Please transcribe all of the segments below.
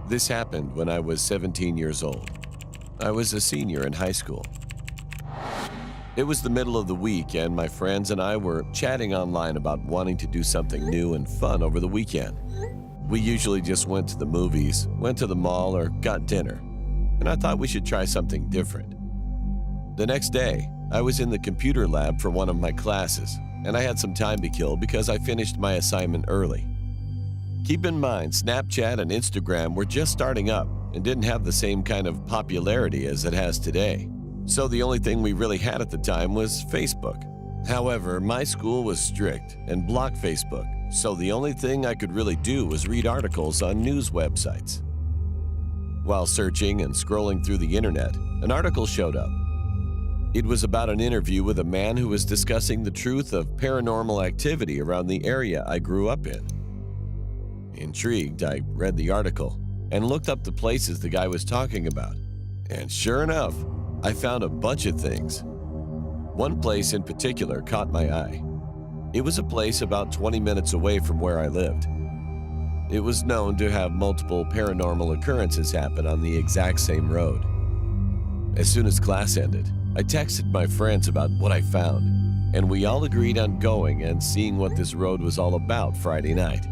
This happened when I was 17 years old. I was a senior in high school. It was the middle of the week, and my friends and I were chatting online about wanting to do something new and fun over the weekend. We usually just went to the movies, went to the mall, or got dinner, and I thought we should try something different. The next day, I was in the computer lab for one of my classes, and I had some time to kill because I finished my assignment early. Keep in mind, Snapchat and Instagram were just starting up and didn't have the same kind of popularity as it has today. So the only thing we really had at the time was Facebook. However, my school was strict and blocked Facebook, so the only thing I could really do was read articles on news websites. While searching and scrolling through the internet, an article showed up. It was about an interview with a man who was discussing the truth of paranormal activity around the area I grew up in. Intrigued, I read the article and looked up the places the guy was talking about. And sure enough, I found a bunch of things. One place in particular caught my eye. It was a place about 20 minutes away from where I lived. It was known to have multiple paranormal occurrences happen on the exact same road. As soon as class ended, I texted my friends about what I found, and we all agreed on going and seeing what this road was all about Friday night.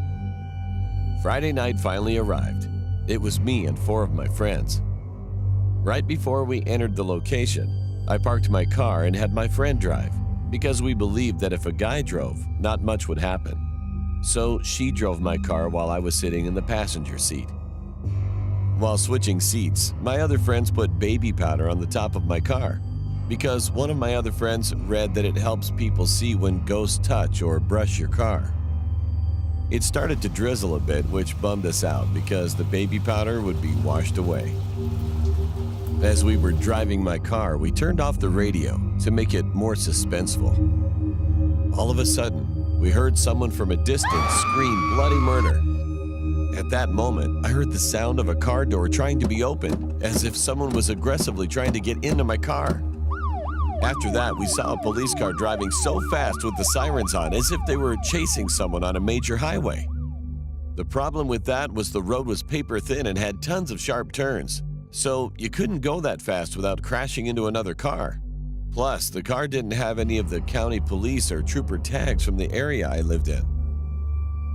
Friday night finally arrived. It was me and 4 of my friends. Right before we entered the location, I parked my car and had my friend drive because we believed that if a guy drove, not much would happen. So she drove my car while I was sitting in the passenger seat. While switching seats, my other friends put baby powder on the top of my car because one of my other friends read that it helps people see when ghosts touch or brush your car. It started to drizzle a bit, which bummed us out because the baby powder would be washed away. As we were driving my car, we turned off the radio to make it more suspenseful. All of a sudden, we heard someone from a distance scream bloody murder. At that moment, I heard the sound of a car door trying to be opened, as if someone was aggressively trying to get into my car. After that, we saw a police car driving so fast with the sirens on, as if they were chasing someone on a major highway. The problem with that was the road was paper thin and had tons of sharp turns, so you couldn't go that fast without crashing into another car. Plus, the car didn't have any of the county police or trooper tags from the area I lived in.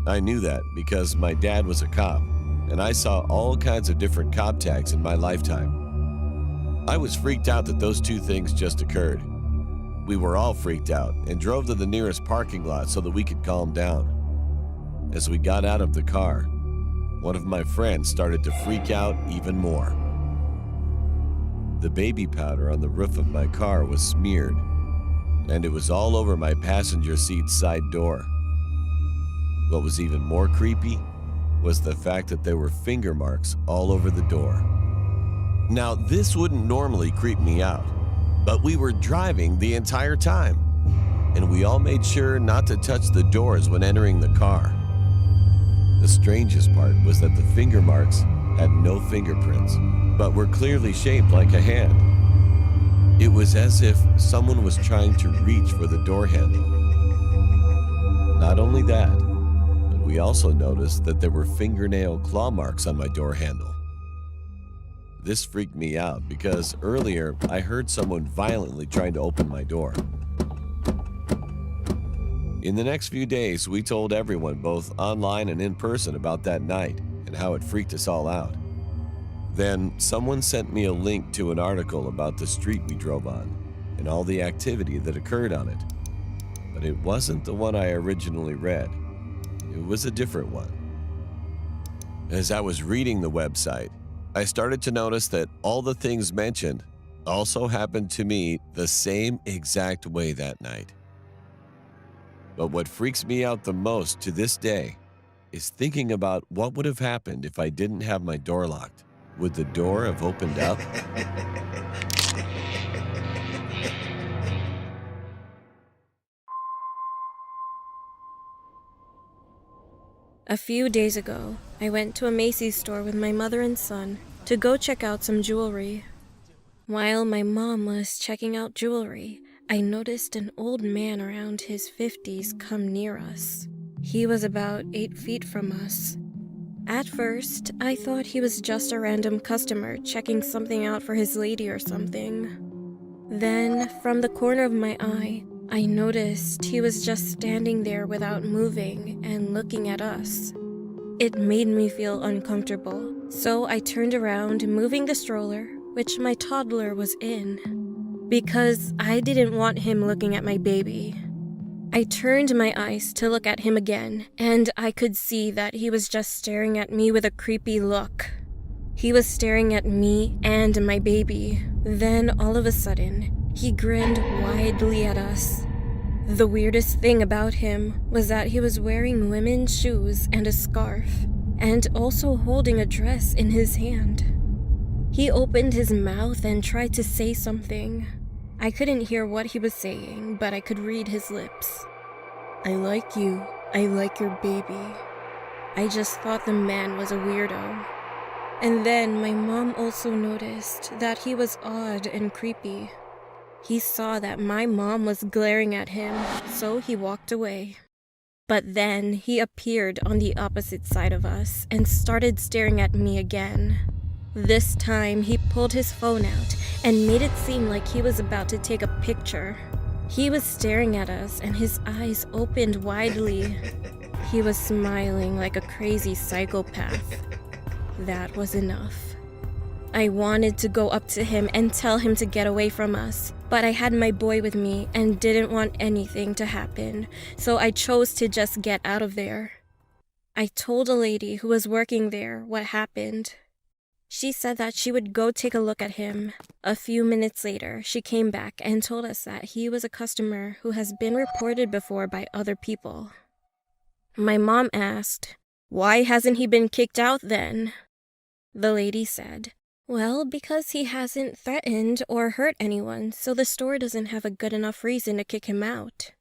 I knew that because my dad was a cop, and I saw all kinds of different cop tags in my lifetime. I was freaked out that those two things just occurred. We were all freaked out and drove to the nearest parking lot so that we could calm down. As we got out of the car, one of my friends started to freak out even more. The baby powder on the roof of my car was smeared, and it was all over my passenger seat side door. What was even more creepy was the fact that there were finger marks all over the door. Now, this wouldn't normally creep me out, but we were driving the entire time, and we all made sure not to touch the doors when entering the car. The strangest part was that the finger marks had no fingerprints, but were clearly shaped like a hand. It was as if someone was trying to reach for the door handle. Not only that, but we also noticed that there were fingernail claw marks on my door handle. This freaked me out because earlier I heard someone violently trying to open my door. In the next few days, we told everyone, both online and in person, about that night and how it freaked us all out. Then someone sent me a link to an article about the street we drove on and all the activity that occurred on it. But it wasn't the one I originally read. It was a different one. As I was reading the website, I started to notice that all the things mentioned also happened to me the same exact way that night. But what freaks me out the most to this day is thinking about what would have happened if I didn't have my door locked. Would the door have opened up? A few days ago, I went to a Macy's store with my mother and son to go check out some jewelry. While my mom was checking out jewelry, I noticed an old man around his 50s come near us. He was about 8 feet from us. At first, I thought he was just a random customer checking something out for his lady or something. Then, from the corner of my eye, I noticed he was just standing there without moving and looking at us. It made me feel uncomfortable, so I turned around, moving the stroller, which my toddler was in, because I didn't want him looking at my baby. I turned my eyes to look at him again, and I could see that he was just staring at me with a creepy look. He was staring at me and my baby. Then, all of a sudden, he grinned widely at us. The weirdest thing about him was that he was wearing women's shoes and a scarf, and also holding a dress in his hand. He opened his mouth and tried to say something. I couldn't hear what he was saying, but I could read his lips. "I like you. I like your baby." I just thought the man was a weirdo. And then my mom also noticed that he was odd and creepy. He saw that my mom was glaring at him, so he walked away. But then he appeared on the opposite side of us and started staring at me again. This time, he pulled his phone out and made it seem like he was about to take a picture. He was staring at us and his eyes opened widely. He was smiling like a crazy psychopath. That was enough. I wanted to go up to him and tell him to get away from us, but I had my boy with me and didn't want anything to happen, so I chose to just get out of there. I told a lady who was working there what happened. She said that she would go take a look at him. A few minutes later, she came back and told us that he was a customer who has been reported before by other people. My mom asked, "Why hasn't he been kicked out then?" The lady said, "Well, because he hasn't threatened or hurt anyone, so the store doesn't have a good enough reason to kick him out."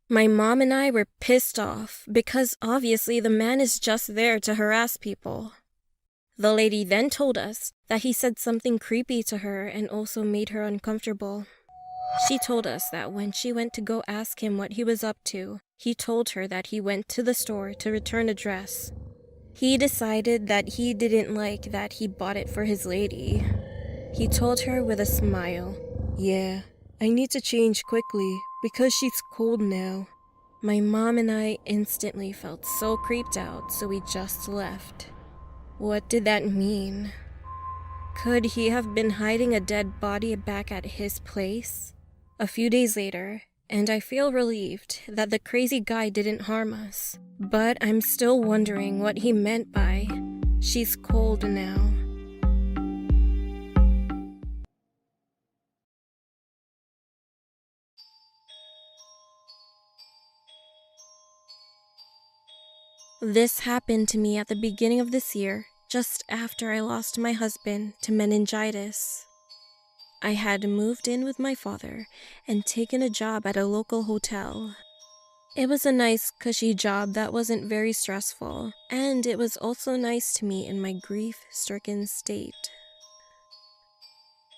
My mom and I were pissed off because obviously the man is just there to harass people. The lady then told us that he said something creepy to her and also made her uncomfortable. She told us that when she went to go ask him what he was up to, he told her that he went to the store to return a dress. He decided that he didn't like that he bought it for his lady. He told her with a smile, "Yeah, I need to change quickly because she's cold now." My mom and I instantly felt so creeped out, so we just left. What did that mean? Could he have been hiding a dead body back at his place? A few days later, and I feel relieved that the crazy guy didn't harm us. But I'm still wondering what he meant by, "She's cold now." This happened to me at the beginning of this year, just after I lost my husband to meningitis. I had moved in with my father and taken a job at a local hotel. It was a nice, cushy job that wasn't very stressful, and it was also nice to me in my grief-stricken state.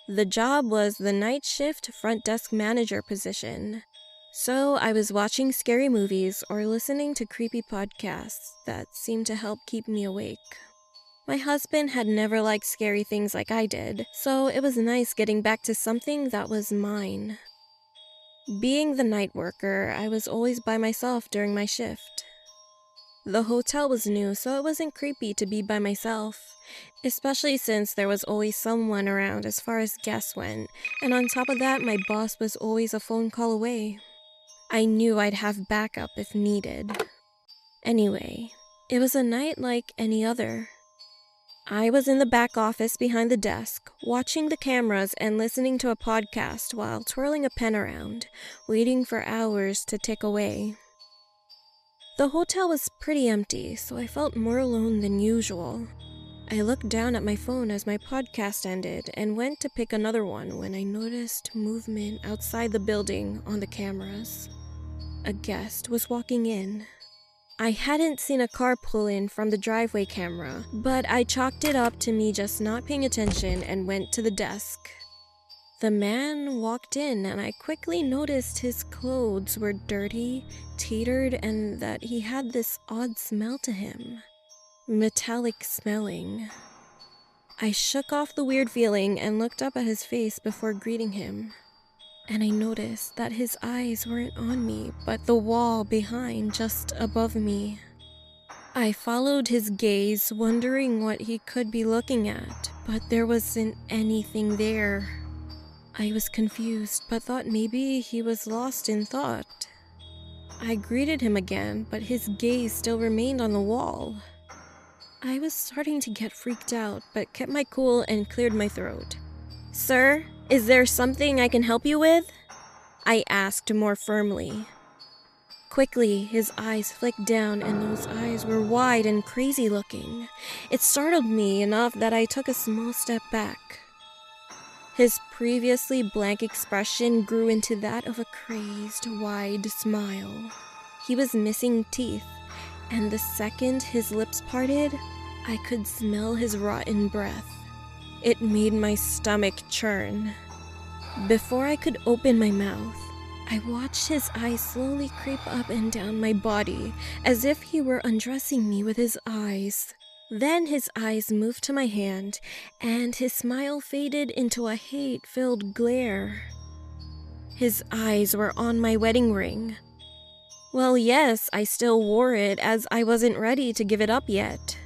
The job was the night shift front desk manager position. So I was watching scary movies or listening to creepy podcasts that seemed to help keep me awake. My husband had never liked scary things like I did, so it was nice getting back to something that was mine. Being the night worker, I was always by myself during my shift. The hotel was new, so it wasn't creepy to be by myself, especially since there was always someone around as far as guests went, and on top of that, my boss was always a phone call away. I knew I'd have backup if needed. Anyway, it was a night like any other. I was in the back office behind the desk, watching the cameras and listening to a podcast while twirling a pen around, waiting for hours to tick away. The hotel was pretty empty, so I felt more alone than usual. I looked down at my phone as my podcast ended and went to pick another one when I noticed movement outside the building on the cameras. A guest was walking in. I hadn't seen a car pull in from the driveway camera, but I chalked it up to me just not paying attention and went to the desk. The man walked in and I quickly noticed his clothes were dirty, tattered, and that he had this odd smell to him. metallic smelling. I shook off the weird feeling and looked up at his face before greeting him. And I noticed that his eyes weren't on me, but the wall behind, just above me. I followed his gaze, wondering what he could be looking at, but there wasn't anything there. I was confused, but thought maybe he was lost in thought. I greeted him again, but his gaze still remained on the wall. I was starting to get freaked out, but kept my cool and cleared my throat. "Sir, is there something I can help you with?" I asked more firmly. Quickly, his eyes flicked down, and those eyes were wide and crazy looking. It startled me enough that I took a small step back. His previously blank expression grew into that of a crazed, wide smile. He was missing teeth, and the second his lips parted, I could smell his rotten breath. It made my stomach churn. Before I could open my mouth, I watched his eyes slowly creep up and down my body, as if he were undressing me with his eyes. Then his eyes moved to my hand, and his smile faded into a hate-filled glare. His eyes were on my wedding ring. Well, yes, I still wore it, as I wasn't ready to give it up yet.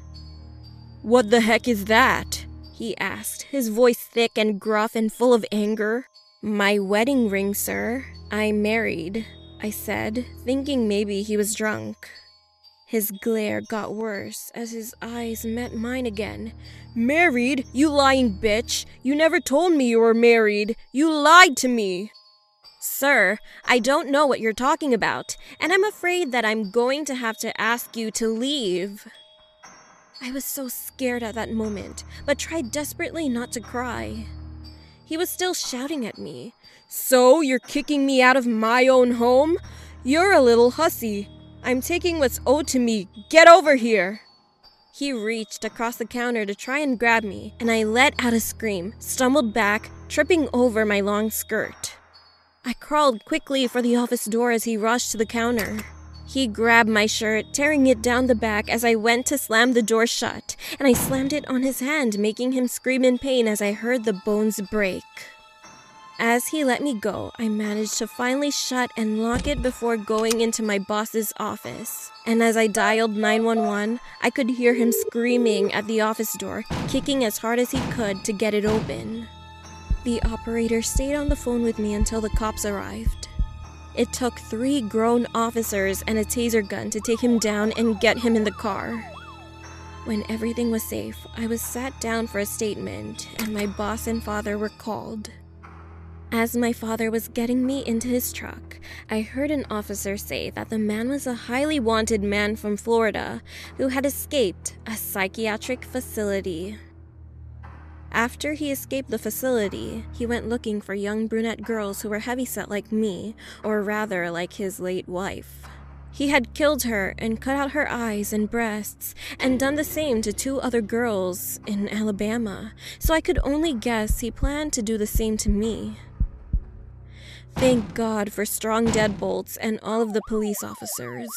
"What the heck is that?" he asked, his voice thick and gruff and full of anger. "My wedding ring, sir. I'm married," I said, thinking maybe he was drunk. His glare got worse as his eyes met mine again. "Married? You lying bitch! You never told me you were married! You lied to me!" "Sir, I don't know what you're talking about, and I'm afraid that I'm going to have to ask you to leave." I was so scared at that moment, but tried desperately not to cry. He was still shouting at me. "So, you're kicking me out of my own home? You're a little hussy. I'm taking what's owed to me. Get over here!" He reached across the counter to try and grab me, and I let out a scream, stumbled back, tripping over my long skirt. I crawled quickly for the office door as he rushed to the counter. He grabbed my shirt, tearing it down the back as I went to slam the door shut, and I slammed it on his hand, making him scream in pain as I heard the bones break. As he let me go, I managed to finally shut and lock it before going into my boss's office. And as I dialed 911, I could hear him screaming at the office door, kicking as hard as he could to get it open. The operator stayed on the phone with me until the cops arrived. It took 3 grown officers and a taser gun to take him down and get him in the car. When everything was safe, I was sat down for a statement, and my boss and father were called. As my father was getting me into his truck, I heard an officer say that the man was a highly wanted man from Florida who had escaped a psychiatric facility. After he escaped the facility, he went looking for young brunette girls who were heavyset like me, or rather like his late wife. He had killed her and cut out her eyes and breasts, and done the same to 2 other girls in Alabama, so I could only guess he planned to do the same to me. Thank God for strong deadbolts and all of the police officers.